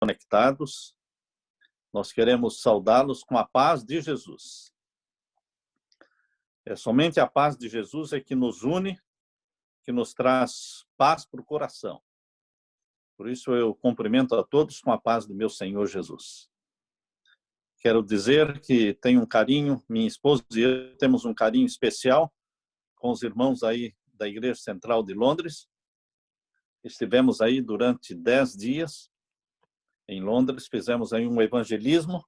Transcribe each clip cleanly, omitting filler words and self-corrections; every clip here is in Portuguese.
conectados, nós queremos saudá-los com a paz de Jesus. Somente a paz de Jesus é que nos une, que nos traz paz para o coração. Por isso eu cumprimento a todos com a paz do meu Senhor Jesus. Quero dizer que tenho um carinho, minha esposa e eu temos um carinho especial com os irmãos aí da Igreja Central de Londres. Estivemos aí durante 10 dias em Londres, fizemos aí um evangelismo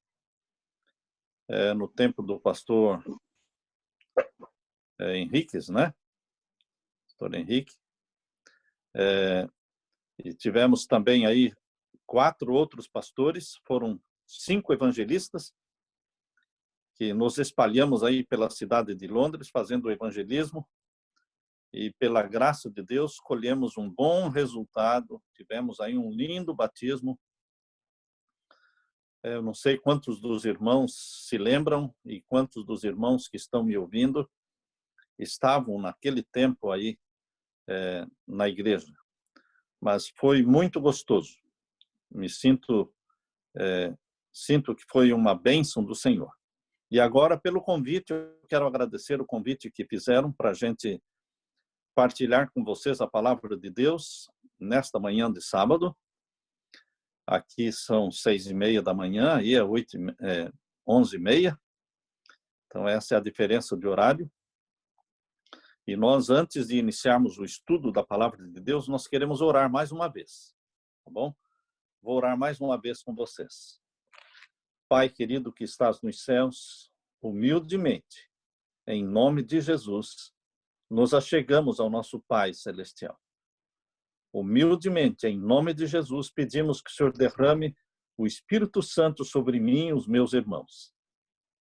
no tempo do pastor Henriques, né? Pastor Henrique. E tivemos também aí 4 outros pastores, foram 5 evangelistas, que nos espalhamos aí pela cidade de Londres, fazendo o evangelismo, e pela graça de Deus, colhemos um bom resultado, tivemos aí um lindo batismo. Eu não sei quantos dos irmãos se lembram, e quantos dos irmãos que estão me ouvindo estavam naquele tempo aí na igreja. Mas foi muito gostoso. Me sinto que foi uma bênção do Senhor. E agora, pelo convite, eu quero agradecer o convite que fizeram para a gente partilhar com vocês a palavra de Deus nesta manhã de sábado. Aqui são 6:30 da manhã, aí é 11:30. Então, essa é a diferença de horário. E nós, antes de iniciarmos o estudo da palavra de Deus, nós queremos orar mais uma vez, tá bom? Vou orar mais uma vez com vocês. Pai querido que estás nos céus, humildemente, em nome de Jesus, nos achegamos ao nosso Pai Celestial. Humildemente, em nome de Jesus, pedimos que o Senhor derrame o Espírito Santo sobre mim e os meus irmãos.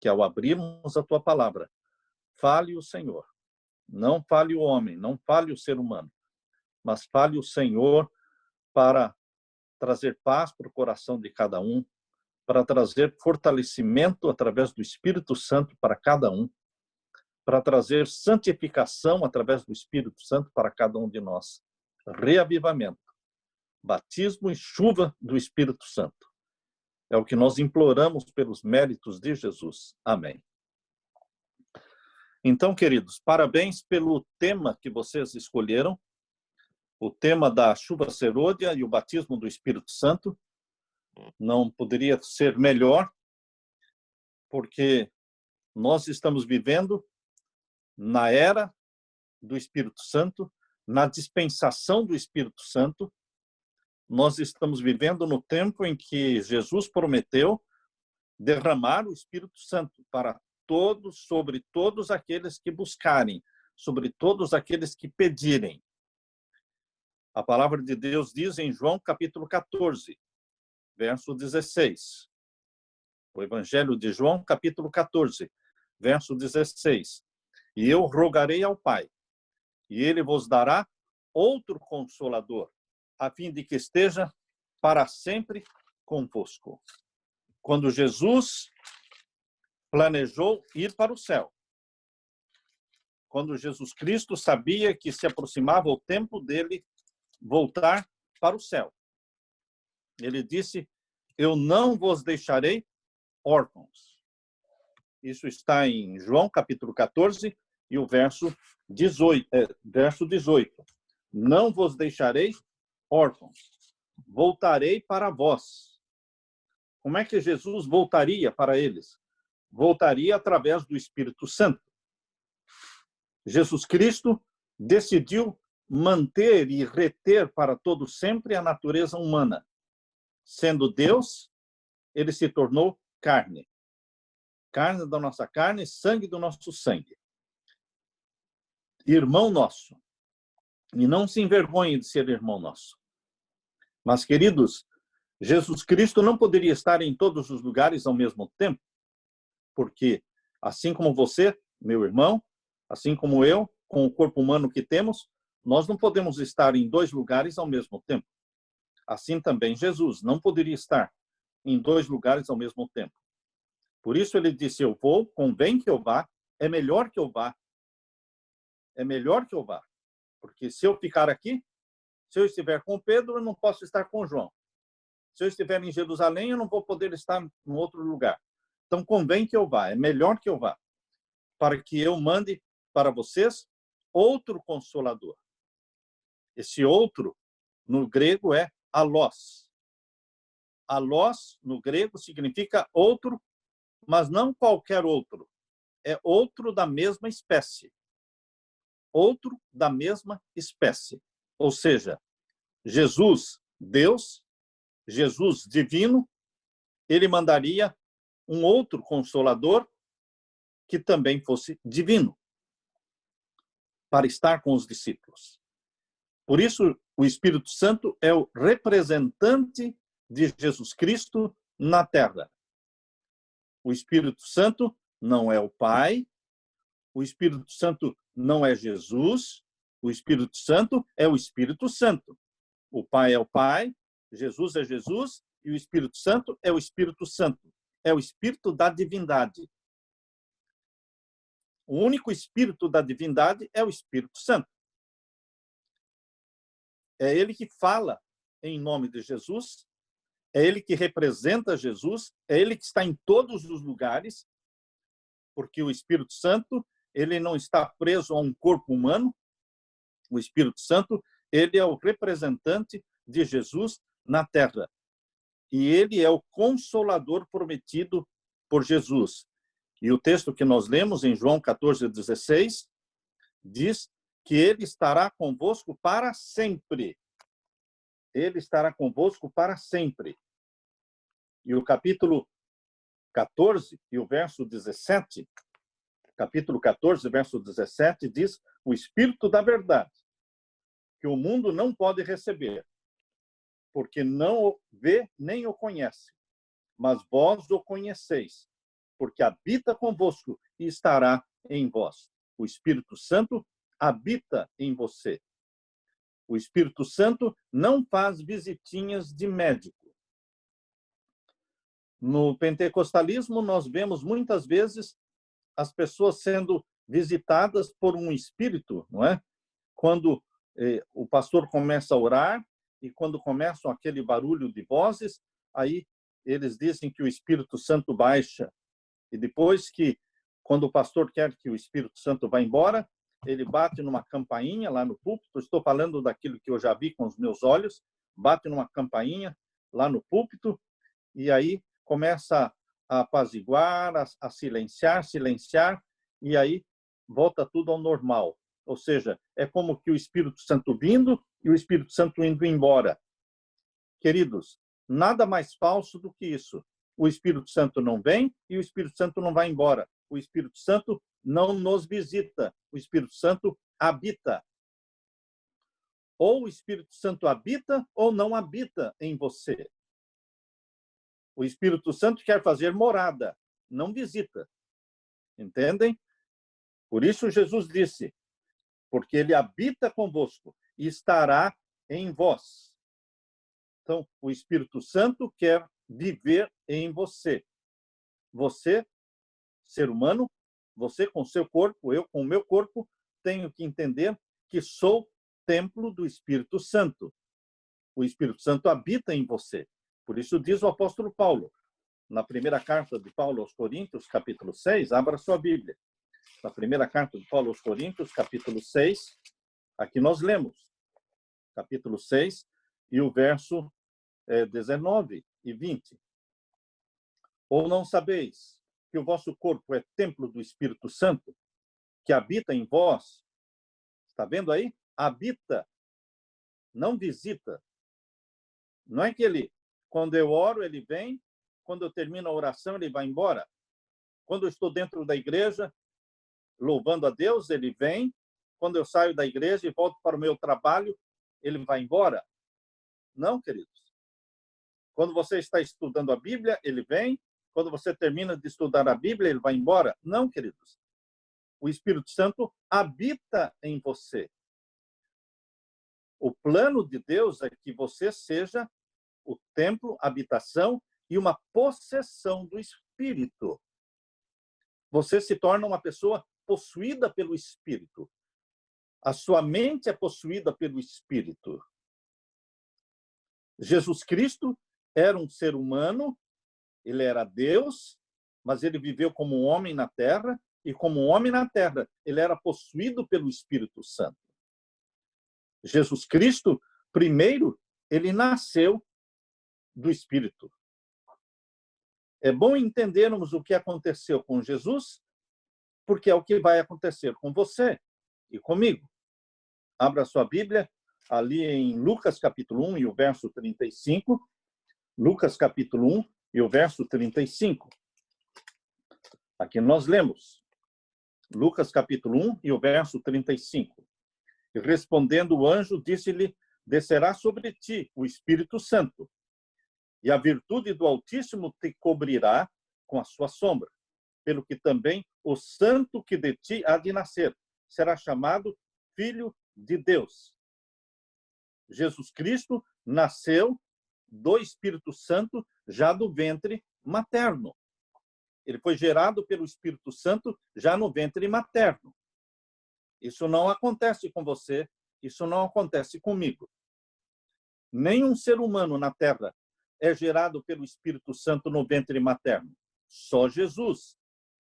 Que ao abrirmos a Tua palavra, fale o Senhor. Não fale o homem, não fale o ser humano, mas fale o Senhor para trazer paz para o coração de cada um, para trazer fortalecimento através do Espírito Santo para cada um, para trazer santificação através do Espírito Santo para cada um de nós. Reavivamento, batismo e chuva do Espírito Santo. É o que nós imploramos pelos méritos de Jesus. Amém. Então, queridos, parabéns pelo tema que vocês escolheram, o tema da chuva serôdia e o batismo do Espírito Santo. Não poderia ser melhor, porque nós estamos vivendo na era do Espírito Santo, na dispensação do Espírito Santo. Nós estamos vivendo no tempo em que Jesus prometeu derramar o Espírito Santo para todos, sobre todos aqueles que buscarem, sobre todos aqueles que pedirem. A palavra de Deus diz em João capítulo 14, verso 16. O Evangelho de João capítulo 14, verso 16. E eu rogarei ao Pai, e ele vos dará outro Consolador, a fim de que esteja para sempre convosco. Quando Jesus planejou ir para o céu, quando Jesus Cristo sabia que se aproximava o tempo dele voltar para o céu, ele disse: eu não vos deixarei órfãos. Isso está em João capítulo 14 e o verso 18. Não vos deixarei órfãos, voltarei para vós. Como é que Jesus voltaria para eles? Voltaria através do Espírito Santo. Jesus Cristo decidiu manter e reter para todo sempre a natureza humana. Sendo Deus, ele se tornou carne. Carne da nossa carne, sangue do nosso sangue. Irmão nosso. E não se envergonhe de ser irmão nosso. Mas, queridos, Jesus Cristo não poderia estar em todos os lugares ao mesmo tempo, porque, assim como você, meu irmão, assim como eu, com o corpo humano que temos, nós não podemos estar em 2 lugares ao mesmo tempo. Assim também Jesus não poderia estar em 2 lugares ao mesmo tempo. Por isso ele disse: eu vou, convém que eu vá, é melhor que eu vá. É melhor que eu vá. Porque se eu ficar aqui, se eu estiver com Pedro, eu não posso estar com João. Se eu estiver em Jerusalém, eu não vou poder estar em outro lugar. Então, convém que eu vá, é melhor que eu vá, para que eu mande para vocês outro Consolador. Esse outro, no grego, é alós. Alós, no grego, significa outro, mas não qualquer outro. É outro da mesma espécie. Outro da mesma espécie. Ou seja, Jesus, Deus, Jesus divino, ele mandaria um outro Consolador que também fosse divino, para estar com os discípulos. Por isso, o Espírito Santo é o representante de Jesus Cristo na Terra. O Espírito Santo não é o Pai, o Espírito Santo não é Jesus, o Espírito Santo é o Espírito Santo. O Pai é o Pai, Jesus é Jesus e o Espírito Santo é o Espírito Santo. É o Espírito da divindade. O único Espírito da divindade é o Espírito Santo. É ele que fala em nome de Jesus, é ele que representa Jesus, é ele que está em todos os lugares, porque o Espírito Santo, ele não está preso a um corpo humano. O Espírito Santo, ele é o representante de Jesus na Terra. E ele é o Consolador prometido por Jesus. E o texto que nós lemos em João 14:16 diz que ele estará convosco para sempre. Ele estará convosco para sempre. E o capítulo 14 e o verso 17, capítulo 14, verso 17, diz: o Espírito da verdade, que o mundo não pode receber, porque não o vê nem o conhece, mas vós o conheceis, porque habita convosco e estará em vós. O Espírito Santo habita em você. O Espírito Santo não faz visitinhas de médico. No pentecostalismo, nós vemos muitas vezes as pessoas sendo visitadas por um espírito, não é? Quando o pastor começa a orar e quando começam aquele barulho de vozes, aí eles dizem que o Espírito Santo baixa. E depois que, quando o pastor quer que o Espírito Santo vá embora, ele bate numa campainha lá no púlpito. Estou falando daquilo que eu já vi com os meus olhos. Bate numa campainha lá no púlpito e aí começa a apaziguar, a silenciar, e aí volta tudo ao normal. Ou seja, é como que o Espírito Santo vindo e o Espírito Santo indo embora. Queridos, nada mais falso do que isso. O Espírito Santo não vem e o Espírito Santo não vai embora. O Espírito Santo não nos visita. O Espírito Santo habita. Ou o Espírito Santo habita ou não habita em você. O Espírito Santo quer fazer morada, não visita. Entendem? Por isso Jesus disse, porque ele habita convosco e estará em vós. Então, o Espírito Santo quer viver em você. Você, ser humano, você com seu corpo, eu com o meu corpo, tenho que entender que sou templo do Espírito Santo. O Espírito Santo habita em você. Por isso diz o apóstolo Paulo, na primeira carta de Paulo aos Coríntios, capítulo 6, abra sua Bíblia. Na primeira carta de Paulo aos Coríntios, capítulo 6, aqui nós lemos, capítulo 6, e o verso 19 e 20. Ou não sabeis que o vosso corpo é templo do Espírito Santo, que habita em vós? Está vendo aí? Habita, não visita. Não é que ele, quando eu oro, ele vem, quando eu termino a oração, ele vai embora. Quando eu estou dentro da igreja, louvando a Deus, ele vem. Quando eu saio da igreja e volto para o meu trabalho, ele vai embora. Não, queridos. Quando você está estudando a Bíblia, ele vem. Quando você termina de estudar a Bíblia, ele vai embora. Não, queridos. O Espírito Santo habita em você. O plano de Deus é que você seja o templo, habitação e uma possessão do Espírito. Você se torna uma pessoa possuída pelo Espírito. A sua mente é possuída pelo Espírito. Jesus Cristo, era um ser humano, ele era Deus, mas ele viveu como um homem na terra, e como um homem na terra, ele era possuído pelo Espírito Santo. Jesus Cristo, primeiro, ele nasceu do Espírito. É bom entendermos o que aconteceu com Jesus, porque é o que vai acontecer com você e comigo. Abra sua Bíblia, ali em Lucas capítulo 1 e o verso 35. Lucas capítulo 1 e o verso 35. Aqui nós lemos. Lucas capítulo 1 e o verso 35. E respondendo o anjo, disse-lhe: descerá sobre ti o Espírito Santo, e a virtude do Altíssimo te cobrirá com a sua sombra, pelo que também o santo que de ti há de nascer será chamado Filho de Deus. Jesus Cristo nasceu do Espírito Santo já do ventre materno. Ele foi gerado pelo Espírito Santo já no ventre materno. Isso não acontece com você, isso não acontece comigo. Nenhum ser humano na Terra é gerado pelo Espírito Santo no ventre materno. Só Jesus.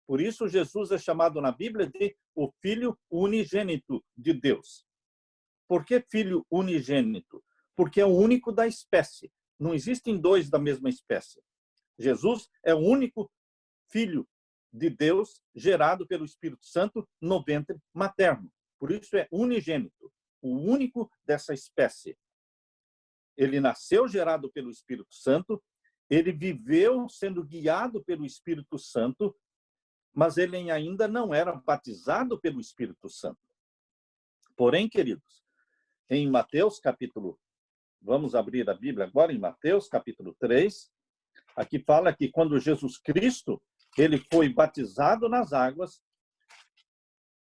Por isso, Jesus é chamado na Bíblia de o Filho unigênito de Deus. Por que Filho unigênito? Porque é o único da espécie. Não existem dois da mesma espécie. Jesus é o único Filho de Deus gerado pelo Espírito Santo no ventre materno. Por isso é unigênito, o único dessa espécie. Ele nasceu gerado pelo Espírito Santo, ele viveu sendo guiado pelo Espírito Santo, mas ele ainda não era batizado pelo Espírito Santo. Porém, queridos, em Mateus capítulo, vamos abrir a Bíblia agora, em Mateus capítulo 3, aqui fala que quando Jesus Cristo, ele foi batizado nas águas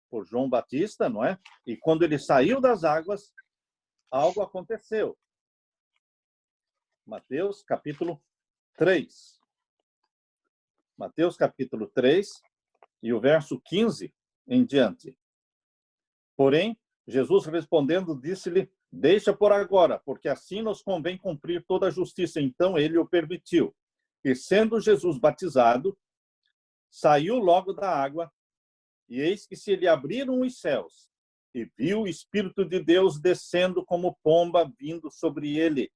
por João Batista, não é? E quando ele saiu das águas, algo aconteceu. Mateus capítulo 3. Mateus capítulo 3 e o verso 15 em diante. Porém, Jesus respondendo, disse-lhe: deixa por agora, porque assim nos convém cumprir toda a justiça. Então ele o permitiu. E sendo Jesus batizado, saiu logo da água, e eis que se lhe abriram os céus, e viu o Espírito de Deus descendo como pomba vindo sobre ele.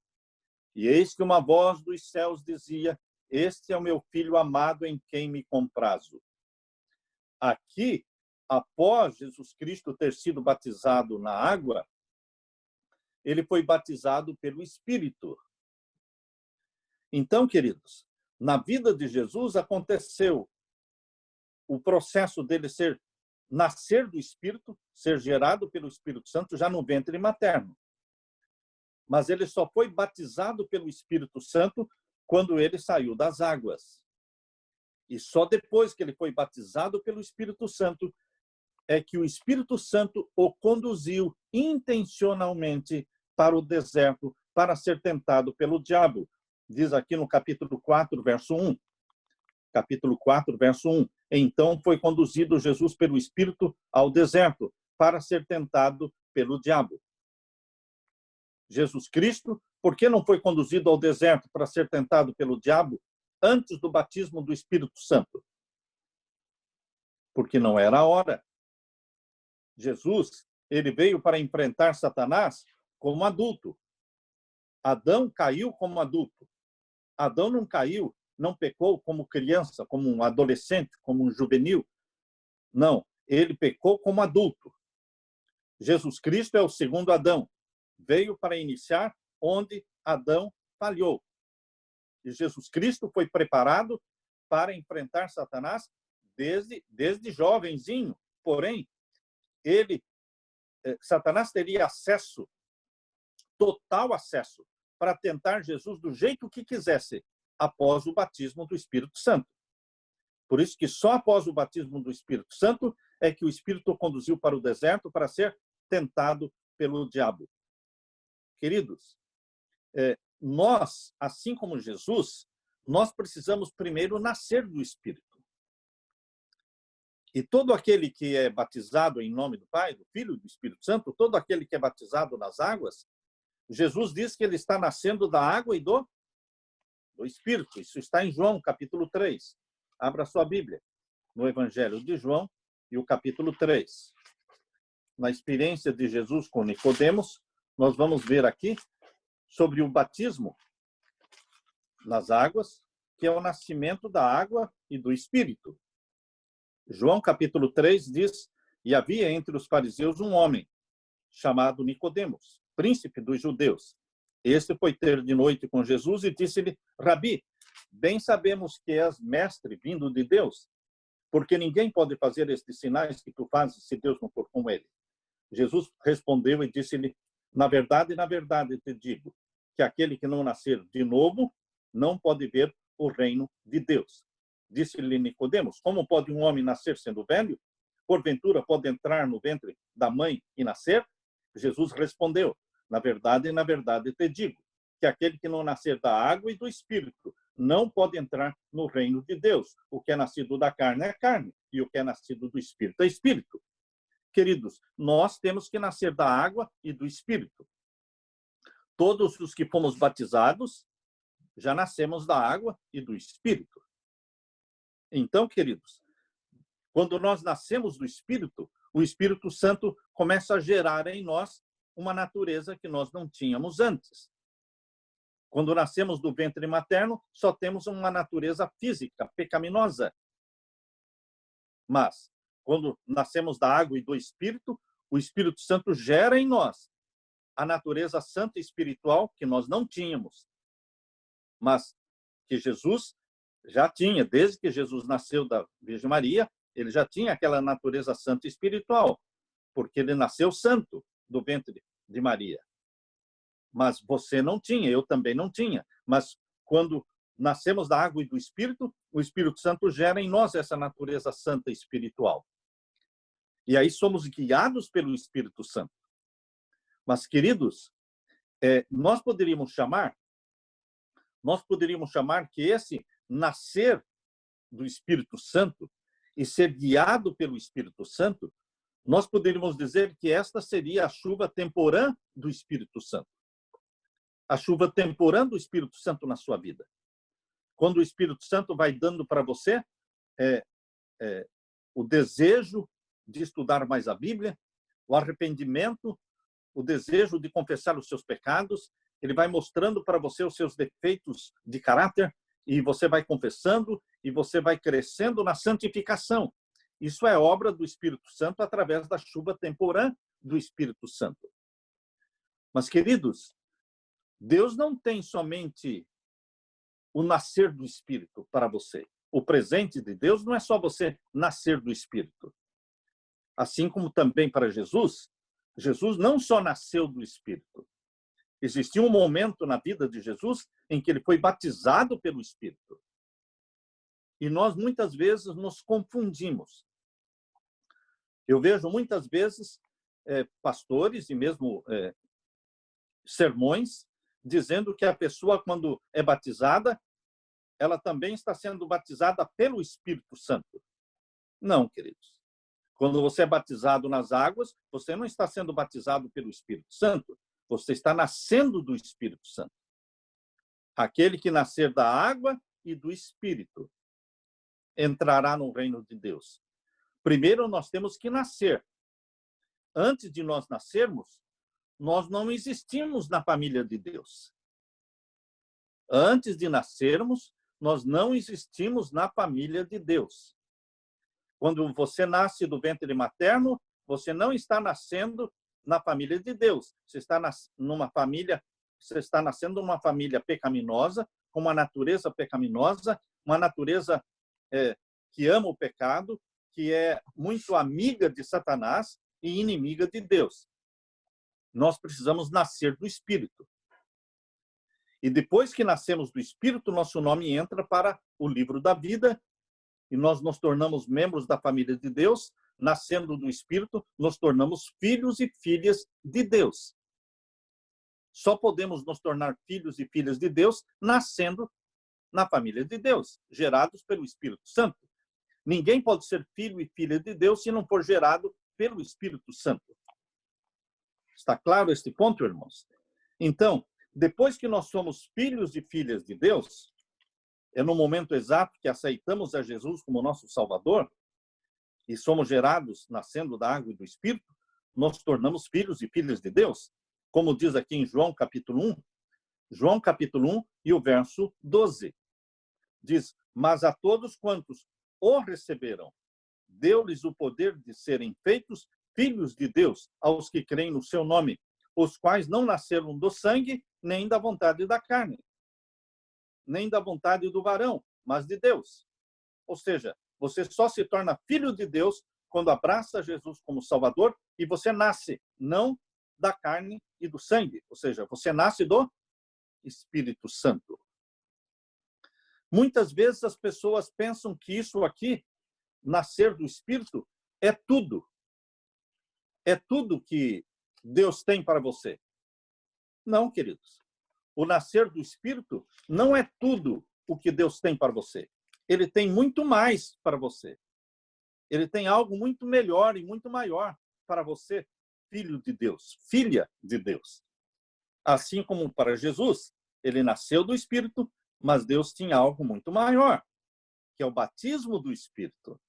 E eis que uma voz dos céus dizia: este é o meu filho amado em quem me comprazo. Aqui, após Jesus Cristo ter sido batizado na água, ele foi batizado pelo Espírito. Então, queridos, na vida de Jesus aconteceu o processo dele nascer do Espírito, ser gerado pelo Espírito Santo já no ventre materno. Mas ele só foi batizado pelo Espírito Santo quando ele saiu das águas. E só depois que ele foi batizado pelo Espírito Santo é que o Espírito Santo o conduziu intencionalmente para o deserto para ser tentado pelo diabo. Diz aqui no capítulo 4, verso 1. Capítulo 4, verso 1. Então foi conduzido Jesus pelo Espírito ao deserto para ser tentado pelo diabo. Jesus Cristo, por que não foi conduzido ao deserto para ser tentado pelo diabo antes do batismo do Espírito Santo? Porque não era a hora. Jesus, ele veio para enfrentar Satanás como adulto. Adão caiu como adulto. Adão não caiu, não pecou como criança, como um adolescente, como um juvenil. Não, ele pecou como adulto. Jesus Cristo é o segundo Adão. Veio para iniciar onde Adão falhou. E Jesus Cristo foi preparado para enfrentar Satanás desde jovenzinho. Porém, Satanás teria acesso, total acesso, para tentar Jesus do jeito que quisesse, após o batismo do Espírito Santo. Por isso que só após o batismo do Espírito Santo é que o Espírito o conduziu para o deserto para ser tentado pelo diabo. Queridos, nós, assim como Jesus, nós precisamos primeiro nascer do Espírito. E todo aquele que é batizado em nome do Pai, do Filho e do Espírito Santo, todo aquele que é batizado nas águas, Jesus diz que ele está nascendo da água e do do Espírito. Isso está em João, capítulo 3. Abra sua Bíblia, no Evangelho de João, e o capítulo 3. Na experiência de Jesus com Nicodemos, nós vamos ver aqui sobre o batismo nas águas, que é o nascimento da água e do Espírito. João, capítulo 3, diz: E havia entre os fariseus um homem, chamado Nicodemos, príncipe dos judeus. Este foi ter de noite com Jesus e disse-lhe: Rabi, bem sabemos que és mestre vindo de Deus, porque ninguém pode fazer estes sinais que tu fazes se Deus não for com ele. Jesus respondeu e disse-lhe: na verdade, te digo, que aquele que não nascer de novo não pode ver o reino de Deus. Disse-lhe Nicodemos: como pode um homem nascer sendo velho? Porventura pode entrar no ventre da mãe e nascer? Jesus respondeu: na verdade, te digo, que aquele que não nascer da água e do Espírito não pode entrar no reino de Deus. O que é nascido da carne é carne, e o que é nascido do Espírito é Espírito. Queridos, nós temos que nascer da água e do Espírito. Todos os que fomos batizados, já nascemos da água e do Espírito. Então, queridos, quando nós nascemos do Espírito, o Espírito Santo começa a gerar em nós uma natureza que nós não tínhamos antes. Quando nascemos do ventre materno, só temos uma natureza física, pecaminosa. Mas, quando nascemos da água e do Espírito, o Espírito Santo gera em nós a natureza santa e espiritual que nós não tínhamos, mas que Jesus já tinha. Desde que Jesus nasceu da Virgem Maria, ele já tinha aquela natureza santa e espiritual, porque ele nasceu santo do ventre de Maria. Mas você não tinha, eu também não tinha. Mas quando nascemos da água e do Espírito, o Espírito Santo gera em nós essa natureza santa e espiritual. E aí somos guiados pelo Espírito Santo. Mas, queridos, nós poderíamos chamar que esse nascer do Espírito Santo e ser guiado pelo Espírito Santo, nós poderíamos dizer que esta seria a chuva temporã do Espírito Santo. A chuva temporã do Espírito Santo na sua vida. Quando o Espírito Santo vai dando para você o desejo de estudar mais a Bíblia, o arrependimento, o desejo de confessar os seus pecados, ele vai mostrando para você os seus defeitos de caráter, e você vai confessando, e você vai crescendo na santificação. Isso é obra do Espírito Santo através da chuva temporã do Espírito Santo. Mas, queridos, Deus não tem somente o nascer do Espírito para você. O presente de Deus não é só você nascer do Espírito. Assim como também para Jesus, Jesus não só nasceu do Espírito. Existiu um momento na vida de Jesus em que ele foi batizado pelo Espírito. E nós muitas vezes nos confundimos. Eu vejo muitas vezes pastores e mesmo sermões dizendo que a pessoa, quando é batizada, ela também está sendo batizada pelo Espírito Santo. Não, queridos. Quando você é batizado nas águas, você não está sendo batizado pelo Espírito Santo, você está nascendo do Espírito Santo. Aquele que nascer da água e do Espírito entrará no reino de Deus. Primeiro, nós temos que nascer. Antes de nós nascermos, nós não existimos na família de Deus. Antes de nascermos, nós não existimos na família de Deus. Quando você nasce do ventre materno, você não está nascendo na família de Deus. Você está nascendo numa família pecaminosa, com uma natureza pecaminosa, uma natureza que ama o pecado, que é muito amiga de Satanás e inimiga de Deus. Nós precisamos nascer do Espírito. E depois que nascemos do Espírito, nosso nome entra para o livro da vida e nós nos tornamos membros da família de Deus. Nascendo do Espírito, nos tornamos filhos e filhas de Deus. Só podemos nos tornar filhos e filhas de Deus nascendo na família de Deus, gerados pelo Espírito Santo. Ninguém pode ser filho e filha de Deus se não for gerado pelo Espírito Santo. Está claro este ponto, irmãos? Então, depois que nós somos filhos e filhas de Deus, É no momento exato que aceitamos a Jesus como nosso Salvador e somos gerados nascendo da água e do Espírito, nós tornamos filhos e filhas de Deus. Como diz aqui em João capítulo 1, João capítulo 1 e o verso 12. Diz, mas a todos quantos o receberam, deu-lhes o poder de serem feitos filhos de Deus, aos que creem no seu nome, os quais não nasceram do sangue, nem da vontade da carne, nem da vontade do varão, mas de Deus. Ou seja, você só se torna filho de Deus quando abraça Jesus como Salvador e você nasce, não da carne e do sangue. Ou seja, você nasce do Espírito Santo. Muitas vezes as pessoas pensam que isso aqui, nascer do Espírito, é tudo. É tudo que Deus tem para você. Não, queridos. O nascer do Espírito não é tudo o que Deus tem para você. Ele tem muito mais para você. Ele tem algo muito melhor e muito maior para você, filho de Deus, filha de Deus. Assim como para Jesus, ele nasceu do Espírito, mas Deus tinha algo muito maior, que é o batismo do Espírito.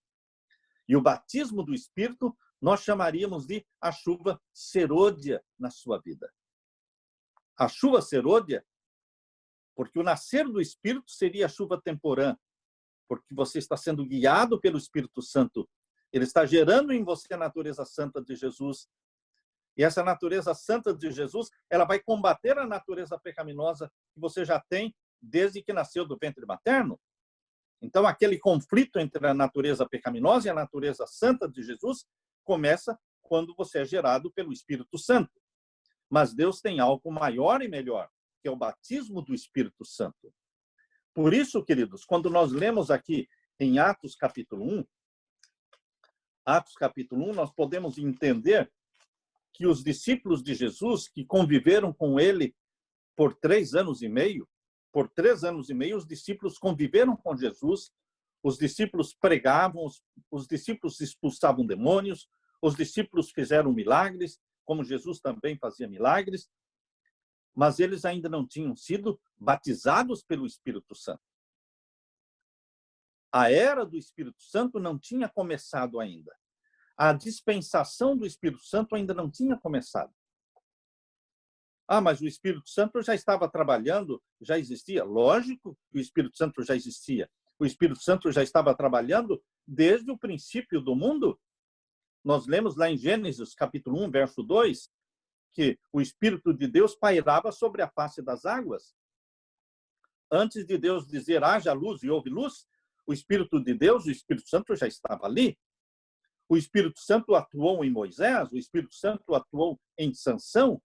E o batismo do Espírito nós chamaríamos de a chuva serôdia na sua vida. A chuva serôdia, porque o nascer do Espírito seria a chuva temporã, porque você está sendo guiado pelo Espírito Santo. Ele está gerando em você a natureza santa de Jesus. E essa natureza santa de Jesus, ela vai combater a natureza pecaminosa que você já tem desde que nasceu do ventre materno. Então, aquele conflito entre a natureza pecaminosa e a natureza santa de Jesus começa quando você é gerado pelo Espírito Santo. Mas Deus tem algo maior e melhor, que é o batismo do Espírito Santo. Por isso, queridos, quando nós lemos aqui em Atos capítulo 1, nós podemos entender que os discípulos de Jesus, que conviveram com ele por 3 anos e meio, os discípulos conviveram com Jesus, os discípulos pregavam, os discípulos expulsavam demônios, os discípulos fizeram milagres, como Jesus também fazia milagres, mas eles ainda não tinham sido batizados pelo Espírito Santo. A era do Espírito Santo não tinha começado ainda. A dispensação do Espírito Santo ainda não tinha começado. Mas o Espírito Santo já estava trabalhando, já existia. Lógico que o Espírito Santo já existia. O Espírito Santo já estava trabalhando desde o princípio do mundo. Nós lemos lá em Gênesis, capítulo 1, verso 2, que o Espírito de Deus pairava sobre a face das águas. Antes de Deus dizer, haja luz e houve luz, o Espírito de Deus, o Espírito Santo já estava ali. O Espírito Santo atuou em Moisés, o Espírito Santo atuou em Sansão.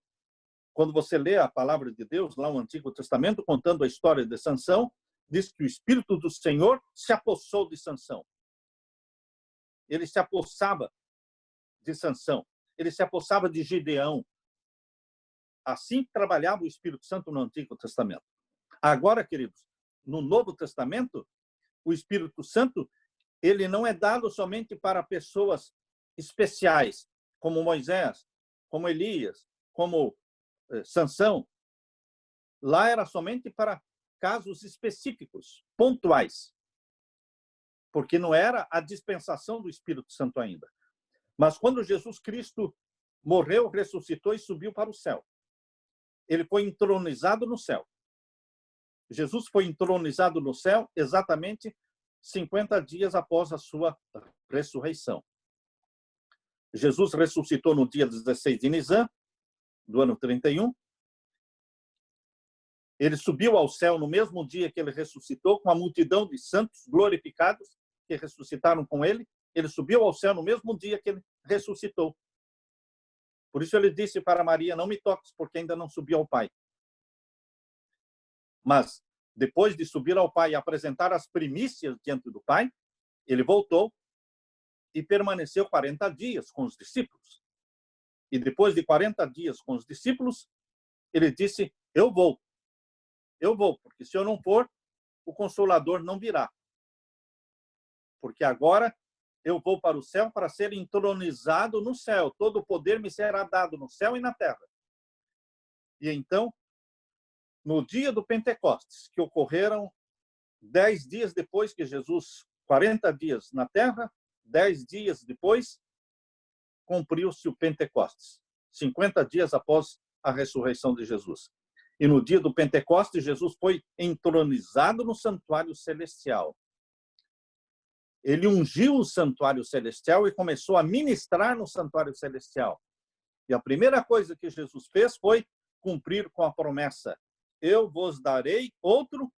Quando você lê a palavra de Deus, lá no Antigo Testamento, contando a história de Sansão, diz que o Espírito do Senhor se apossou de Sansão. Ele se apossava de Sansão. Ele se apossava de Gideão. Assim trabalhava o Espírito Santo no Antigo Testamento. Agora, queridos, no Novo Testamento, o Espírito Santo, ele não é dado somente para pessoas especiais, como Moisés, como Elias, como Sansão. Lá era somente para casos específicos, pontuais, porque não era a dispensação do Espírito Santo ainda. Mas quando Jesus Cristo morreu, ressuscitou e subiu para o céu, ele foi entronizado no céu. Jesus foi entronizado no céu exatamente 50 dias após a sua ressurreição. Jesus ressuscitou no dia 16 de Nisan, do ano 31. Ele subiu ao céu no mesmo dia que ele ressuscitou, com a multidão de santos glorificados que ressuscitaram com ele. Ele subiu ao céu no mesmo dia que ele ressuscitou. Por isso ele disse para Maria, não me toques, porque ainda não subi ao Pai. Mas, depois de subir ao Pai e apresentar as primícias diante do Pai, ele voltou e permaneceu 40 dias com os discípulos. E depois de 40 dias com os discípulos, ele disse, eu vou, porque se eu não for, o Consolador não virá. Porque agora eu vou para o céu para ser entronizado no céu. Todo o poder me será dado no céu e na terra. E então, no dia do Pentecostes, que ocorreram 10 dias depois que Jesus, 40 dias na terra, 10 dias depois, cumpriu-se o Pentecostes, 50 dias após a ressurreição de Jesus. E no dia do Pentecostes, Jesus foi entronizado no santuário celestial. Ele ungiu o santuário celestial e começou a ministrar no santuário celestial. E a primeira coisa que Jesus fez foi cumprir com a promessa: eu vos darei outro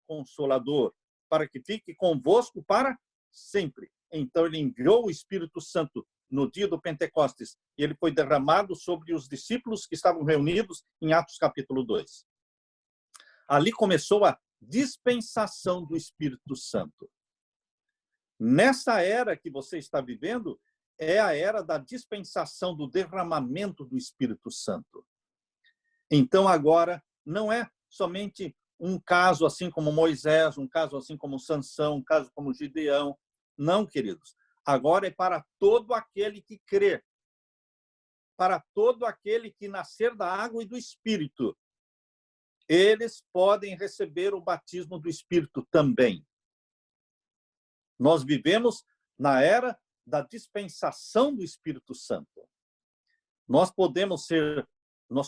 Consolador, para que fique convosco para sempre. Então ele enviou o Espírito Santo no dia do Pentecostes, e ele foi derramado sobre os discípulos que estavam reunidos em Atos capítulo 2. Ali começou a dispensação do Espírito Santo. Nessa era que você está vivendo, é a era da dispensação, do derramamento do Espírito Santo. Então agora não é somente um caso assim como Moisés, um caso assim como Sansão, um caso como Gideão. Não, queridos. Agora é para todo aquele que crê. Para todo aquele que nascer da água e do Espírito. Eles podem receber o batismo do Espírito também. Nós vivemos na era da dispensação do Espírito Santo. Nós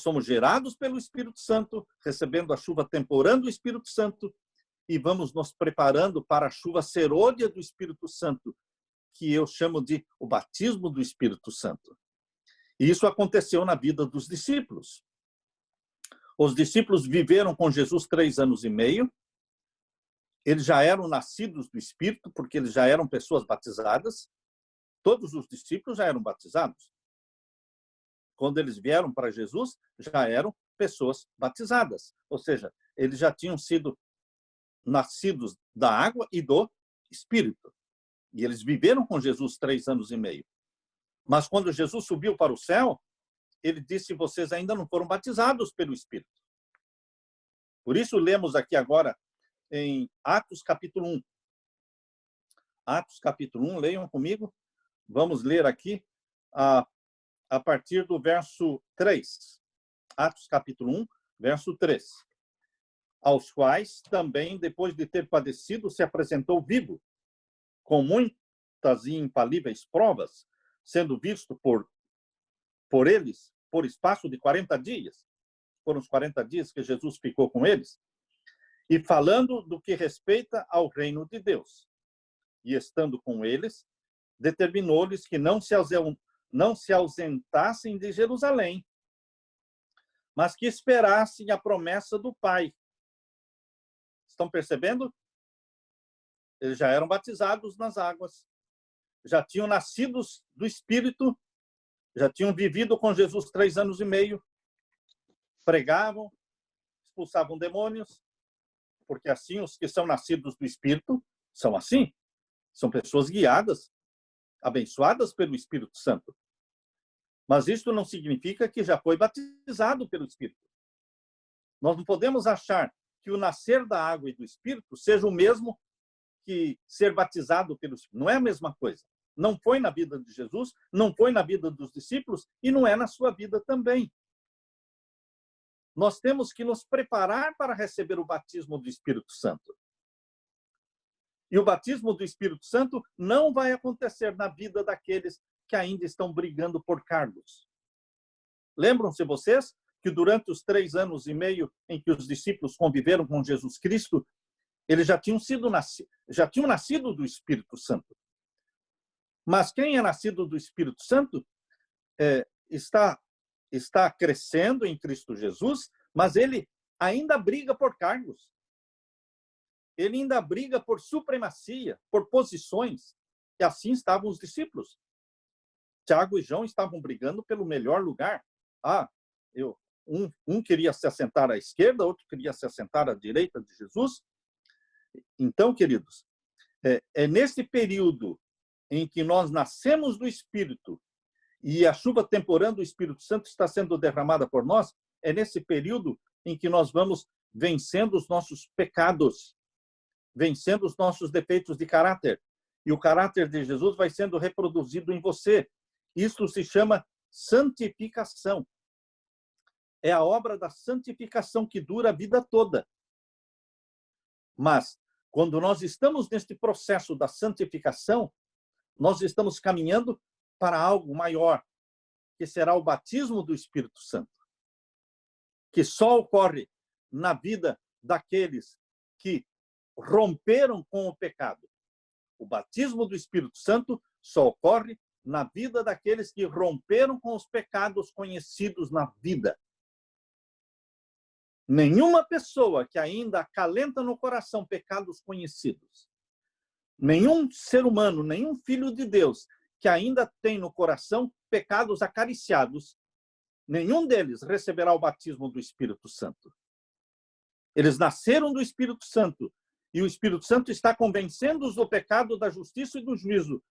somos gerados pelo Espírito Santo, recebendo a chuva temporã do Espírito Santo, e vamos nos preparando para a chuva serôdia do Espírito Santo, que eu chamo de o batismo do Espírito Santo. E isso aconteceu na vida dos discípulos. Os discípulos viveram com Jesus 3 anos e meio. Eles já eram nascidos do Espírito, porque eles já eram pessoas batizadas. Todos os discípulos já eram batizados. Quando eles vieram para Jesus, já eram pessoas batizadas. Ou seja, eles já tinham sido nascidos da água e do Espírito. E eles viveram com Jesus 3 anos e meio. Mas quando Jesus subiu para o céu, ele disse: vocês ainda não foram batizados pelo Espírito. Por isso, lemos aqui agora em Atos capítulo 1. Atos capítulo 1, leiam comigo. Vamos ler aqui a partir do verso 3. Atos capítulo 1, verso 3. Aos quais também, depois de ter padecido, se apresentou vivo, com muitas e infalíveis provas, sendo visto por eles por espaço de 40 dias. Foram os 40 dias que Jesus ficou com eles. E falando do que respeita ao reino de Deus. E estando com eles, determinou-lhes que não se ausentassem de Jerusalém, mas que esperassem a promessa do Pai. Estão percebendo? Eles já eram batizados nas águas, já tinham nascidos do Espírito, já tinham vivido com Jesus 3 anos e meio, pregavam, expulsavam demônios, porque assim os que são nascidos do Espírito são assim, são pessoas guiadas, abençoadas pelo Espírito Santo. Mas isso não significa que já foi batizado pelo Espírito. Nós não podemos achar que o nascer da água e do Espírito seja o mesmo que ser batizado pelo Espírito. Não é a mesma coisa. Não foi na vida de Jesus, não foi na vida dos discípulos e não é na sua vida também. Nós temos que nos preparar para receber o batismo do Espírito Santo. E o batismo do Espírito Santo não vai acontecer na vida daqueles que ainda estão brigando por cargos. Lembram-se vocês que durante os 3 anos e meio em que os discípulos conviveram com Jesus Cristo, eles já tinham nascido do Espírito Santo. Mas quem é nascido do Espírito Santo está crescendo em Cristo Jesus, mas ele ainda briga por cargos. Ele ainda briga por supremacia, por posições. E assim estavam os discípulos. Tiago e João estavam brigando pelo melhor lugar. Um queria se assentar à esquerda, outro queria se assentar à direita de Jesus. Então, queridos, é nesse período em que nós nascemos do Espírito e a chuva temporã do Espírito Santo está sendo derramada por nós, é nesse período em que nós vamos vencendo os nossos pecados, vencendo os nossos defeitos de caráter. E o caráter de Jesus vai sendo reproduzido em você. Isso se chama santificação. É a obra da santificação que dura a vida toda. Mas Quando nós estamos neste processo da santificação, nós estamos caminhando para algo maior, que será o batismo do Espírito Santo, que só ocorre na vida daqueles que romperam com o pecado. O batismo do Espírito Santo só ocorre na vida daqueles que romperam com os pecados conhecidos na vida. Nenhuma pessoa que ainda acalenta no coração pecados conhecidos, nenhum ser humano, nenhum filho de Deus que ainda tem no coração pecados acariciados, nenhum deles receberá o batismo do Espírito Santo. Eles nasceram do Espírito Santo e o Espírito Santo está convencendo-os do pecado, da justiça e do juízo.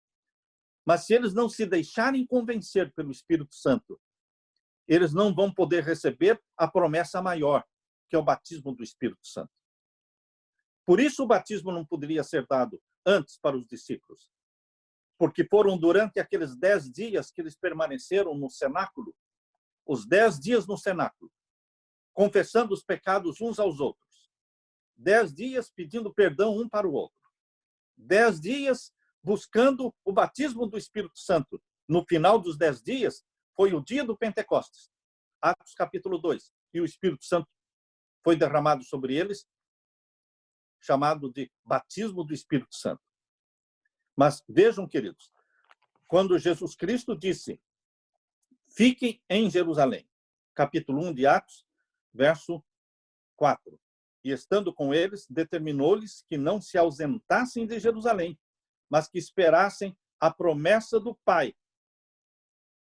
Mas se eles não se deixarem convencer pelo Espírito Santo, eles não vão poder receber a promessa maior, que é o batismo do Espírito Santo. Por isso o batismo não poderia ser dado antes para os discípulos, porque foram durante aqueles 10 dias que eles permaneceram no cenáculo, os 10 dias no cenáculo, confessando os pecados uns aos outros, 10 dias pedindo perdão um para o outro, 10 dias buscando o batismo do Espírito Santo. No final dos 10 dias, foi o dia do Pentecostes, Atos capítulo 2, e o Espírito Santo foi derramado sobre eles, chamado de batismo do Espírito Santo. Mas vejam, queridos, quando Jesus Cristo disse, fiquem em Jerusalém, capítulo 1 de Atos, verso 4. E estando com eles, determinou-lhes que não se ausentassem de Jerusalém, mas que esperassem a promessa do Pai,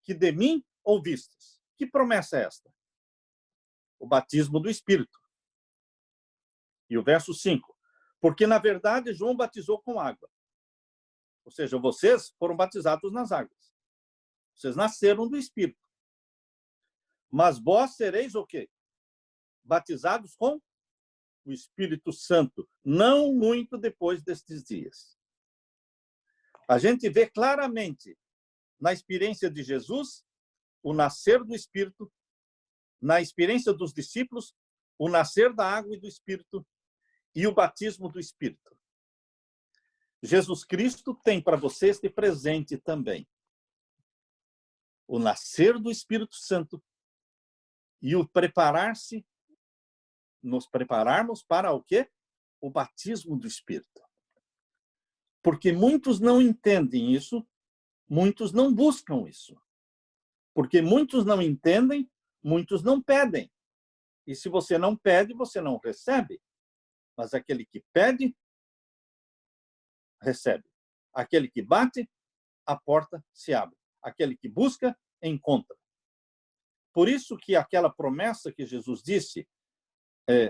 que de mim ouvistes. Que promessa é esta? O batismo do Espírito. E o verso 5. Porque, na verdade, João batizou com água. Ou seja, vocês foram batizados nas águas. Vocês nasceram do Espírito. Mas vós sereis o quê? Batizados com o Espírito Santo, não muito depois destes dias. A gente vê claramente na experiência de Jesus o nascer do Espírito, na experiência dos discípulos, o nascer da água e do Espírito e o batismo do Espírito. Jesus Cristo tem para você este presente também. O nascer do Espírito Santo e o preparar-se, nos prepararmos para o quê? O batismo do Espírito. Porque muitos não entendem isso, muitos não buscam isso. Porque muitos não entendem, muitos não pedem. E se você não pede, você não recebe. Mas aquele que pede, recebe. Aquele que bate, a porta se abre. Aquele que busca, encontra. Por isso que aquela promessa que Jesus disse,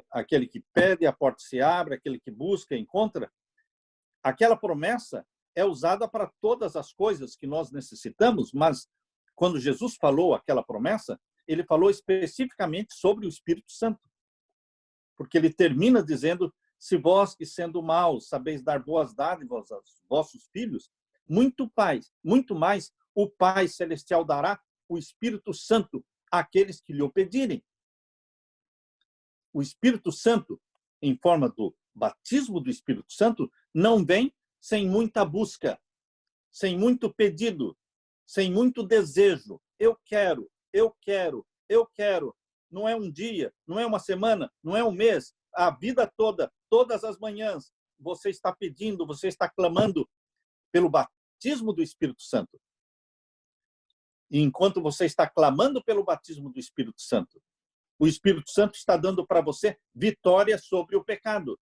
aquele que pede, a porta se abre, aquele que busca, encontra, aquela promessa é usada para todas as coisas que nós necessitamos, mas quando Jesus falou aquela promessa, ele falou especificamente sobre o Espírito Santo. Porque ele termina dizendo, se vós que sendo maus sabeis dar boas dádivas aos vossos filhos, muito mais o Pai Celestial dará o Espírito Santo àqueles que lhe o pedirem. O Espírito Santo, em forma do batismo do Espírito Santo, não vem sem muita busca, sem muito pedido, sem muito desejo. Eu quero, eu quero, eu quero. Não é um dia, não é uma semana, não é um mês, a vida toda, todas as manhãs, você está pedindo, você está clamando pelo batismo do Espírito Santo. E enquanto você está clamando pelo batismo do Espírito Santo, o Espírito Santo está dando para você vitória sobre o pecado.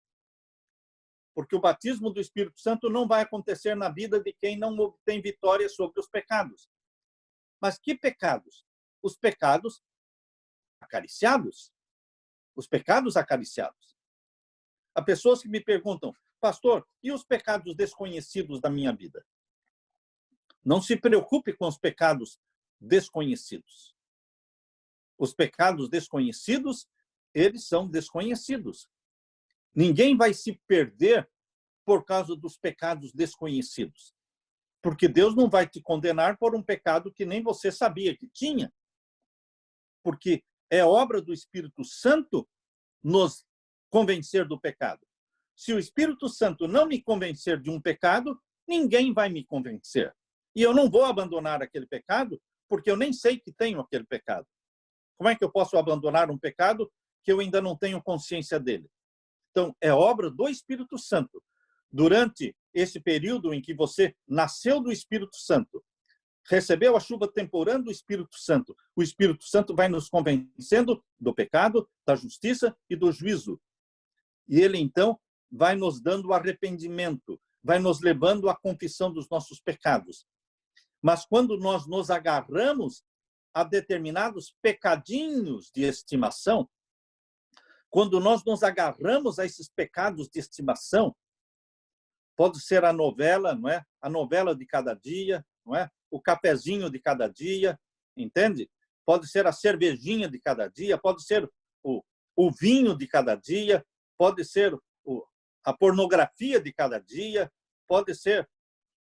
Porque o batismo do Espírito Santo não vai acontecer na vida de quem não obtém vitória sobre os pecados. Mas que pecados? Os pecados acariciados. Os pecados acariciados. Há pessoas que me perguntam, pastor, e os pecados desconhecidos da minha vida? Não se preocupe com os pecados desconhecidos. Os pecados desconhecidos, eles são desconhecidos. Ninguém vai se perder por causa dos pecados desconhecidos. Porque Deus não vai te condenar por um pecado que nem você sabia que tinha. Porque é obra do Espírito Santo nos convencer do pecado. se o Espírito Santo não me convencer de um pecado, ninguém vai me convencer. E eu não vou abandonar aquele pecado, porque eu nem sei que tenho aquele pecado. Como é que eu posso abandonar um pecado que eu ainda não tenho consciência dele? Então, é obra do Espírito Santo. Durante esse período em que você nasceu do Espírito Santo, recebeu a chuva temporã do Espírito Santo, o Espírito Santo vai nos convencendo do pecado, da justiça e do juízo. E ele, então, vai nos dando arrependimento, vai nos levando à confissão dos nossos pecados. Mas quando nós nos agarramos a determinados pecadinhos de estimação, quando nós nos agarramos a esses pecados de estimação, pode ser a novela, não é? A novela de cada dia, não é? O cafezinho de cada dia, entende? Pode ser a cervejinha de cada dia, pode ser o vinho de cada dia, pode ser a pornografia de cada dia, pode ser,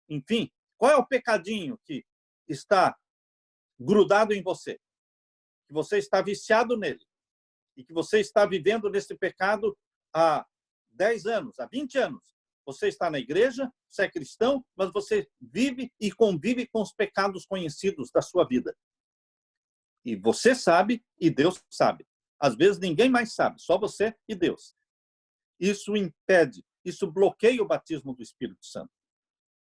enfim, qual é o pecadinho que está grudado em você? Que você está viciado nele e que você está vivendo nesse pecado há 10 anos, há 20 anos. Você está na igreja, você é cristão, mas você vive e convive com os pecados conhecidos da sua vida. E você sabe e Deus sabe. Às vezes ninguém mais sabe, só você e Deus. Isso impede, isso bloqueia o batismo do Espírito Santo.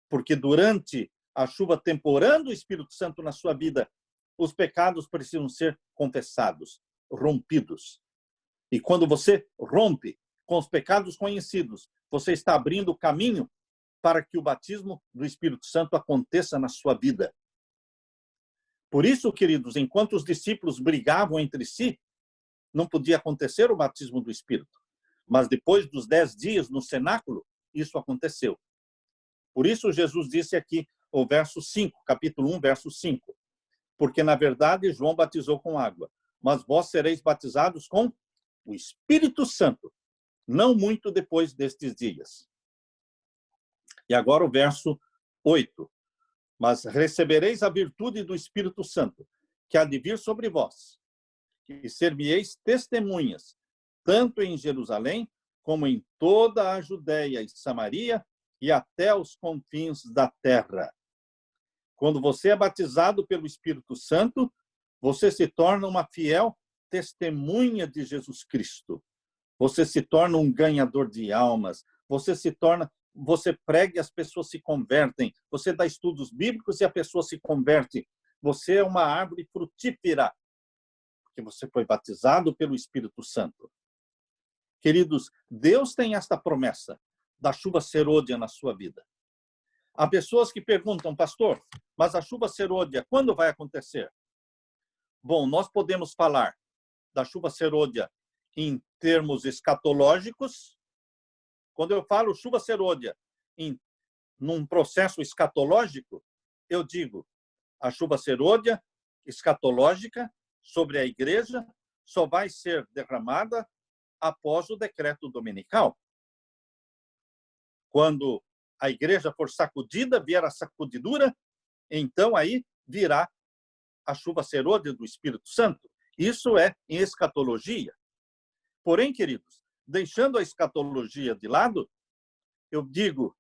Porque durante a chuva temporã do Espírito Santo na sua vida, os pecados precisam ser confessados, rompidos. E quando você rompe com os pecados conhecidos, você está abrindo o caminho para que o batismo do Espírito Santo aconteça na sua vida. Por isso, queridos, enquanto os discípulos brigavam entre si, não podia acontecer o batismo do Espírito. Mas depois dos 10 dias no cenáculo, isso aconteceu. Por isso, Jesus disse aqui, o verso 5, capítulo 1, verso 5. Porque, na verdade, João batizou com água, mas vós sereis batizados com o Espírito Santo, não muito depois destes dias. E agora o verso 8. Mas recebereis a virtude do Espírito Santo, que há de vir sobre vós, e ser-me-eis testemunhas, tanto em Jerusalém, como em toda a Judéia e Samaria, e até os confins da terra. Quando você é batizado pelo Espírito Santo, você se torna uma fiel testemunha de Jesus Cristo. Você se torna um ganhador de almas. Você prega e as pessoas se convertem. Você dá estudos bíblicos e a pessoa se converte. Você é uma árvore frutífera, porque você foi batizado pelo Espírito Santo. Queridos, Deus tem esta promessa da chuva serôdia na sua vida. Há pessoas que perguntam, pastor, mas a chuva serôdia, quando vai acontecer? Bom, nós podemos falar da chuva serôdia em termos escatológicos. Quando eu falo chuva serôdia num processo escatológico, eu digo a chuva serôdia escatológica sobre a igreja só vai ser derramada após o decreto dominical. Quando a igreja for sacudida, vier a sacudidura, então aí virá a chuva serôdia do Espírito Santo. Isso é em escatologia. Porém, queridos, deixando a escatologia de lado, eu digo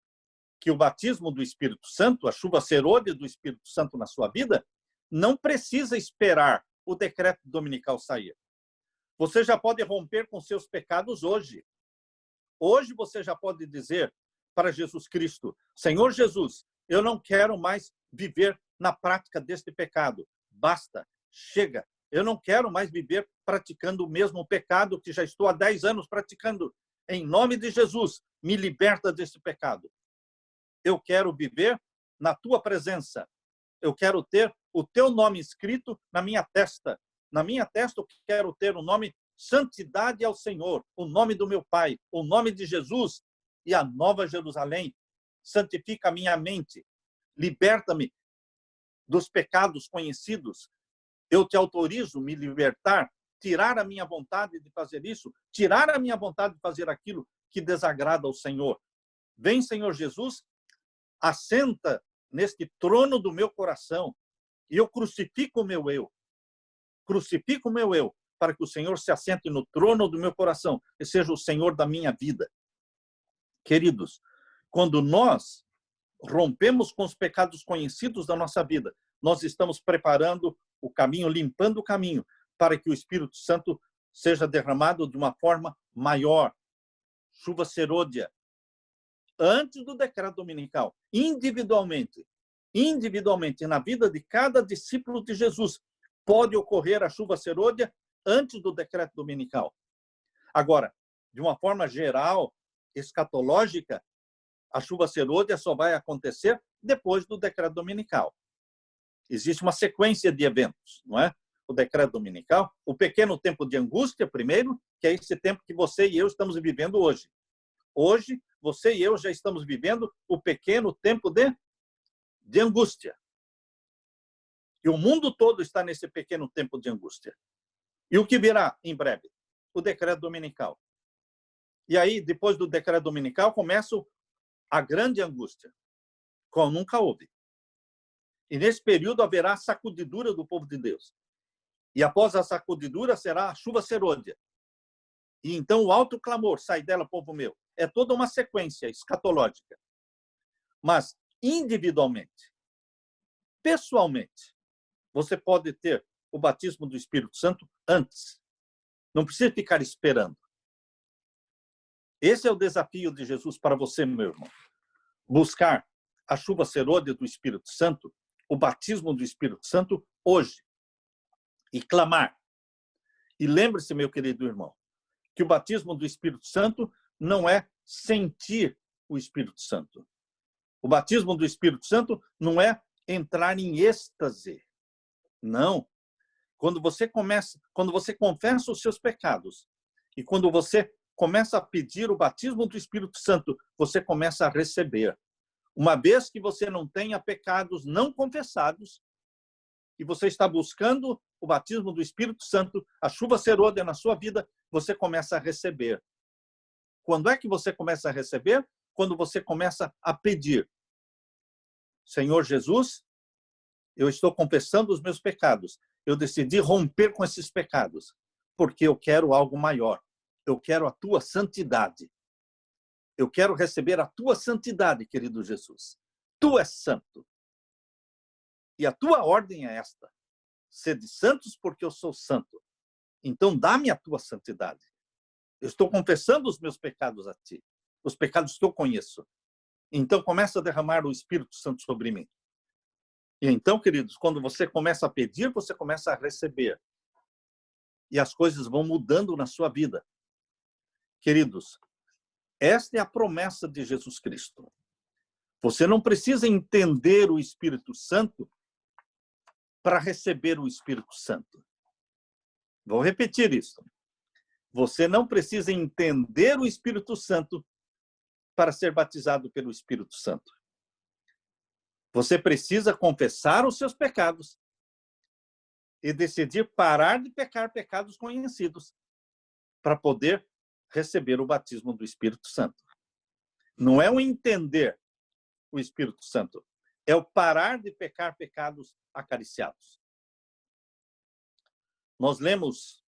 que o batismo do Espírito Santo, a chuva serôdia do Espírito Santo na sua vida, não precisa esperar o decreto dominical sair. Você já pode romper com seus pecados hoje. Hoje você já pode dizer para Jesus Cristo, Senhor Jesus, eu não quero mais viver na prática deste pecado. Basta, chega. Eu não quero mais viver praticando o mesmo pecado que já estou há 10 anos praticando. Em nome de Jesus, me liberta desse pecado. Eu quero viver na tua presença. Eu quero ter o teu nome escrito na minha testa. Na minha testa eu quero ter o nome Santidade ao Senhor, o nome do meu Pai, o nome de Jesus e a Nova Jerusalém. Santifica a minha mente. Liberta-me dos pecados conhecidos. Eu te autorizo me libertar, tirar a minha vontade de fazer isso, tirar a minha vontade de fazer aquilo que desagrada ao Senhor. Vem, Senhor Jesus, assenta neste trono do meu coração e eu crucifico o meu eu. Crucifico o meu eu para que o Senhor se assente no trono do meu coração e seja o Senhor da minha vida. Queridos, quando nós rompemos com os pecados conhecidos da nossa vida, nós estamos preparando o caminho, limpando o caminho, para que o Espírito Santo seja derramado de uma forma maior. Chuva serôdia, antes do decreto dominical, individualmente, na vida de cada discípulo de Jesus, pode ocorrer a chuva serôdia antes do decreto dominical. Agora, de uma forma geral, escatológica, a chuva serôdia só vai acontecer depois do decreto dominical. Existe uma sequência de eventos, não é? O decreto dominical, o pequeno tempo de angústia, primeiro, que é esse tempo que você e eu estamos vivendo hoje. Hoje, você e eu já estamos vivendo o pequeno tempo de angústia. E o mundo todo está nesse pequeno tempo de angústia. E o que virá em breve? O decreto dominical. E aí, depois do decreto dominical, começa a grande angústia, como nunca houve. E nesse período haverá a sacudidura do povo de Deus. E após a sacudidura será a chuva serôdia. E então o alto clamor, sai dela, povo meu. É toda uma sequência escatológica. Mas individualmente, pessoalmente, você pode ter o batismo do Espírito Santo antes. Não precisa ficar esperando. Esse é o desafio de Jesus para você, meu irmão. Buscar a chuva serôdia do Espírito Santo, o batismo do Espírito Santo hoje. E clamar. E lembre-se, meu querido irmão, que o batismo do Espírito Santo não é sentir o Espírito Santo. O batismo do Espírito Santo não é entrar em êxtase. Não. Quando você confessa os seus pecados e quando você começa a pedir o batismo do Espírito Santo, você começa a receber. Uma vez que você não tenha pecados não confessados e você está buscando o batismo do Espírito Santo, a chuva serôdia na sua vida, você começa a receber. Quando é que você começa a receber? Quando você começa a pedir. Senhor Jesus, eu estou confessando os meus pecados. Eu decidi romper com esses pecados, porque eu quero algo maior. Eu quero a tua santidade. Eu quero receber a tua santidade, querido Jesus. Tu és santo. E a tua ordem é esta. Sede santos porque eu sou santo. Então dá-me a tua santidade. Eu estou confessando os meus pecados a ti. Os pecados que eu conheço. Então começa a derramar o Espírito Santo sobre mim. E então, queridos, quando você começa a pedir, você começa a receber. E as coisas vão mudando na sua vida. Queridos, esta é a promessa de Jesus Cristo. Você não precisa entender o Espírito Santo para receber o Espírito Santo. Vou repetir isso. Você não precisa entender o Espírito Santo para ser batizado pelo Espírito Santo. Você precisa confessar os seus pecados e decidir parar de pecar pecados conhecidos para poder receber o batismo do Espírito Santo. Não é o entender o Espírito Santo, é o parar de pecar pecados acariciados. Nós lemos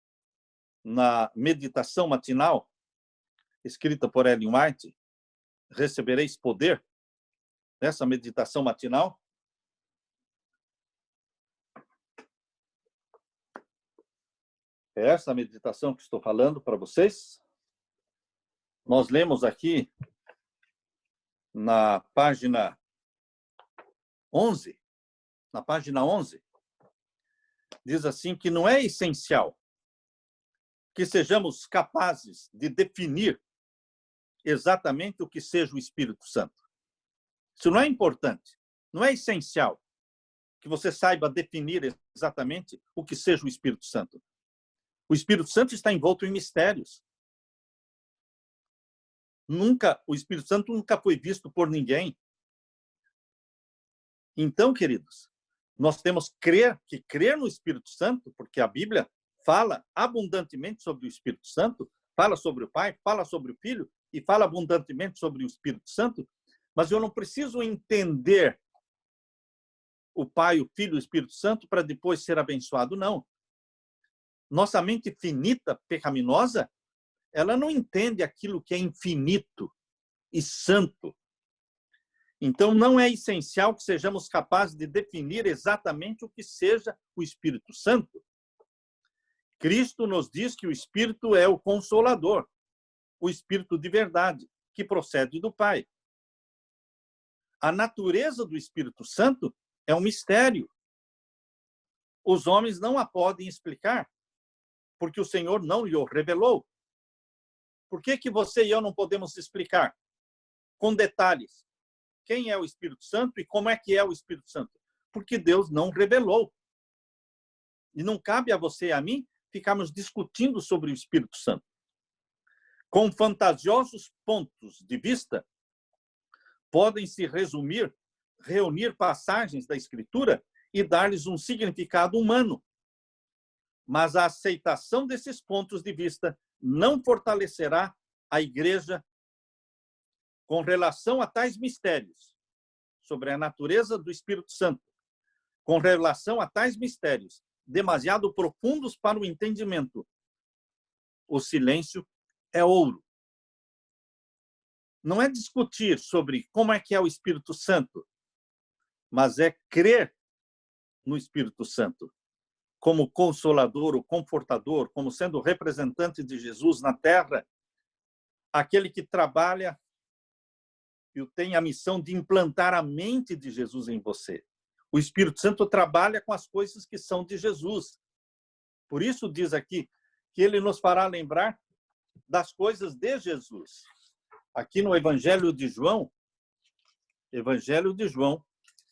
na meditação matinal, escrita por Ellen White, recebereis poder, nessa meditação matinal. É essa meditação que estou falando para vocês. Nós lemos aqui na página 11, diz assim que não é essencial que sejamos capazes de definir exatamente o que seja o Espírito Santo. Isso não é importante, não é essencial que você saiba definir exatamente o que seja o Espírito Santo. O Espírito Santo está envolto em mistérios. O Espírito Santo nunca foi visto por ninguém. Então, queridos, nós temos que crer no Espírito Santo, porque a Bíblia fala abundantemente sobre o Espírito Santo, fala sobre o Pai, fala sobre o Filho e fala abundantemente sobre o Espírito Santo, mas eu não preciso entender o Pai, o Filho e o Espírito Santo para depois ser abençoado, não. Nossa mente finita, pecaminosa, ela não entende aquilo que é infinito e santo. Então, não é essencial que sejamos capazes de definir exatamente o que seja o Espírito Santo. Cristo nos diz que o Espírito é o Consolador, o Espírito de verdade, que procede do Pai. A natureza do Espírito Santo é um mistério. Os homens não a podem explicar, porque o Senhor não lhe revelou. Por que você e eu não podemos explicar com detalhes quem é o Espírito Santo e como é que é o Espírito Santo? Porque Deus não revelou. E não cabe a você e a mim ficarmos discutindo sobre o Espírito Santo. Com fantasiosos pontos de vista, podem-se reunir passagens da Escritura e dar-lhes um significado humano. Mas a aceitação desses pontos de vista não fortalecerá a Igreja com relação a tais mistérios sobre a natureza do Espírito Santo, com relação a tais mistérios demasiado profundos para o entendimento. O silêncio é ouro. Não é discutir sobre como é que é o Espírito Santo, mas é crer no Espírito Santo como consolador, o confortador, como sendo o representante de Jesus na terra, aquele que trabalha e tem a missão de implantar a mente de Jesus em você. O Espírito Santo trabalha com as coisas que são de Jesus. Por isso diz aqui que ele nos fará lembrar das coisas de Jesus. Aqui no Evangelho de João,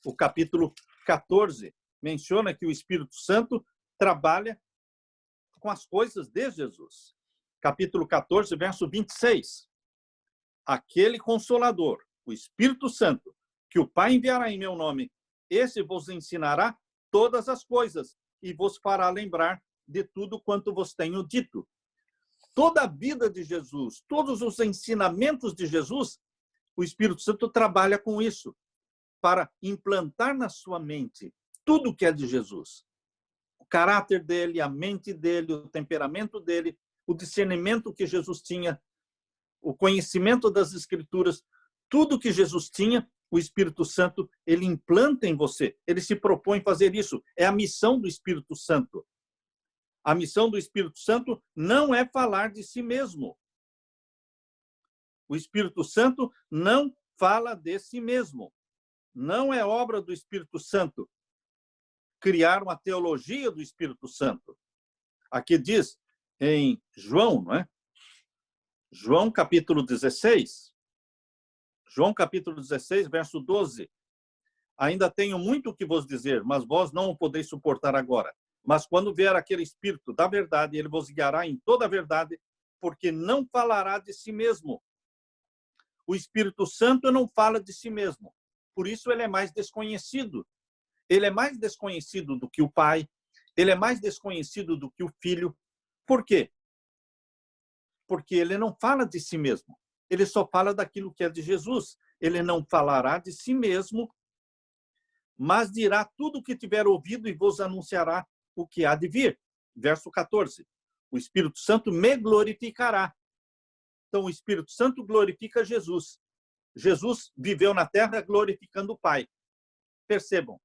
o capítulo 14, menciona que o Espírito Santo trabalha com as coisas de Jesus. Capítulo 14, verso 26. Aquele Consolador, o Espírito Santo, que o Pai enviará em meu nome, esse vos ensinará todas as coisas e vos fará lembrar de tudo quanto vos tenho dito. Toda a vida de Jesus, todos os ensinamentos de Jesus, o Espírito Santo trabalha com isso, para implantar na sua mente tudo que é de Jesus. O caráter dele, a mente dele, o temperamento dele, o discernimento que Jesus tinha, o conhecimento das Escrituras, tudo que Jesus tinha, o Espírito Santo, ele implanta em você. Ele se propõe fazer isso. É a missão do Espírito Santo. A missão do Espírito Santo não é falar de si mesmo. O Espírito Santo não fala de si mesmo. Não é obra do Espírito Santo criar uma teologia do Espírito Santo. Aqui diz em João, não é? João capítulo 16. João capítulo 16, verso 12. Ainda tenho muito o que vos dizer, mas vós não o podeis suportar agora. Mas quando vier aquele Espírito da verdade, ele vos guiará em toda a verdade, porque não falará de si mesmo. O Espírito Santo não fala de si mesmo. Por isso ele é mais desconhecido. Ele é mais desconhecido do que o Pai. Ele é mais desconhecido do que o Filho. Por quê? Porque ele não fala de si mesmo. Ele só fala daquilo que é de Jesus. Ele não falará de si mesmo, mas dirá tudo o que tiver ouvido e vos anunciará o que há de vir. Verso 14. O Espírito Santo me glorificará. Então, o Espírito Santo glorifica Jesus. Jesus viveu na terra glorificando o Pai. Percebam,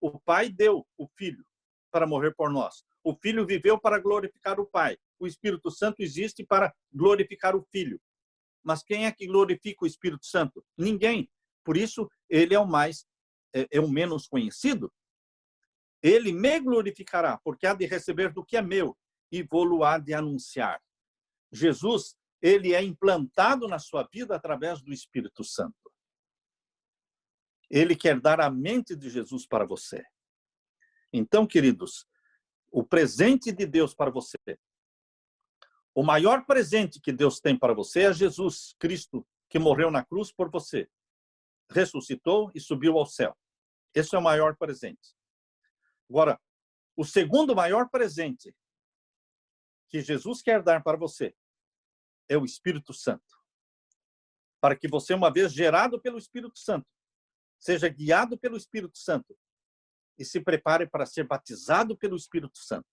o Pai deu o Filho para morrer por nós. O Filho viveu para glorificar o Pai. O Espírito Santo existe para glorificar o Filho. Mas quem é que glorifica o Espírito Santo? Ninguém. Por isso, ele é o menos conhecido. Ele me glorificará, porque há de receber do que é meu e vou-lo há de anunciar. Jesus, ele é implantado na sua vida através do Espírito Santo. Ele quer dar a mente de Jesus para você. Então, queridos, o presente de Deus para você, o maior presente que Deus tem para você é Jesus Cristo, que morreu na cruz por você, ressuscitou e subiu ao céu. Esse é o maior presente. Agora, o segundo maior presente que Jesus quer dar para você é o Espírito Santo. Para que você, uma vez gerado pelo Espírito Santo, seja guiado pelo Espírito Santo e se prepare para ser batizado pelo Espírito Santo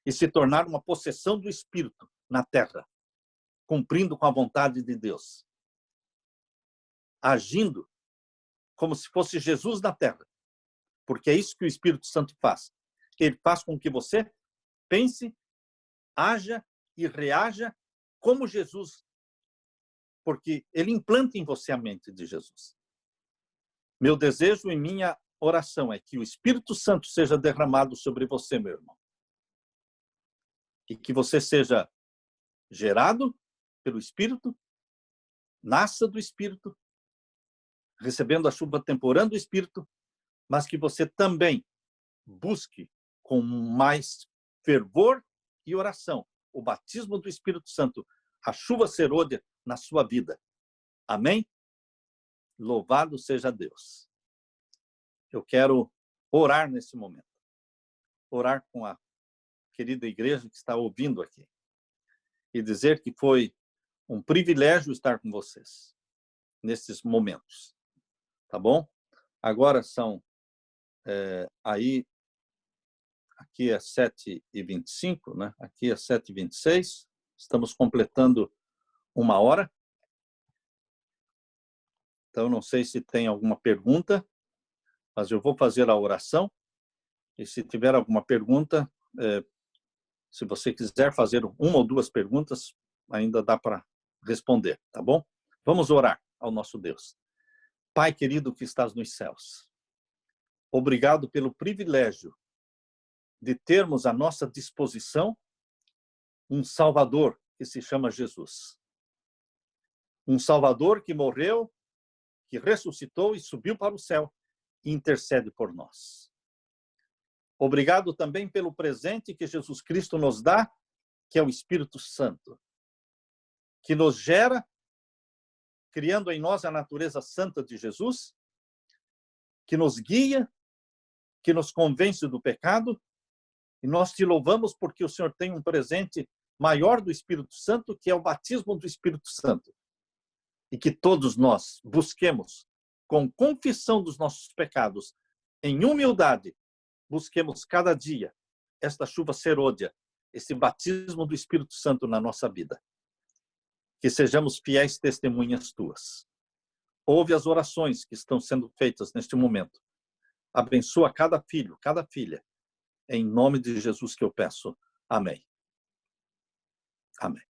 e se tornar uma possessão do Espírito na terra, cumprindo com a vontade de Deus. agindo como se fosse Jesus na terra. Porque é isso que o Espírito Santo faz. Ele faz com que você pense, haja e reaja como Jesus, porque ele implanta em você a mente de Jesus. Meu desejo e minha oração é que o Espírito Santo seja derramado sobre você, meu irmão. E que você seja gerado pelo Espírito, nasça do Espírito, recebendo a chuva temporã do Espírito, mas que você também busque com mais fervor e oração o batismo do Espírito Santo, a chuva serôdia na sua vida. Amém? Louvado seja Deus. Eu quero orar nesse momento. Orar com a querida igreja que está ouvindo aqui. E dizer que foi um privilégio estar com vocês nesses momentos. Tá bom? Agora são aqui é 7h25, né? Aqui é 7h26. Estamos completando 1 hora. Então, não sei se tem alguma pergunta, mas eu vou fazer a oração. E se tiver alguma pergunta, se você quiser fazer 1 ou 2 perguntas, ainda dá para responder, tá bom? Vamos orar ao nosso Deus. Pai querido que estás nos céus, obrigado pelo privilégio de termos à nossa disposição um Salvador que se chama Jesus. Um Salvador que morreu, que ressuscitou e subiu para o céu e intercede por nós. Obrigado também pelo presente que Jesus Cristo nos dá, que é o Espírito Santo, que nos gera, criando em nós a natureza santa de Jesus, que nos guia, que nos convence do pecado, e nós te louvamos porque o Senhor tem um presente maior do Espírito Santo, que é o batismo do Espírito Santo. E que todos nós busquemos, com confissão dos nossos pecados, em humildade, busquemos cada dia esta chuva serôdia, esse batismo do Espírito Santo na nossa vida. Que sejamos fiéis testemunhas tuas. Ouve as orações que estão sendo feitas neste momento. Abençoa cada filho, cada filha. Em nome de Jesus que eu peço. Amém. Amém.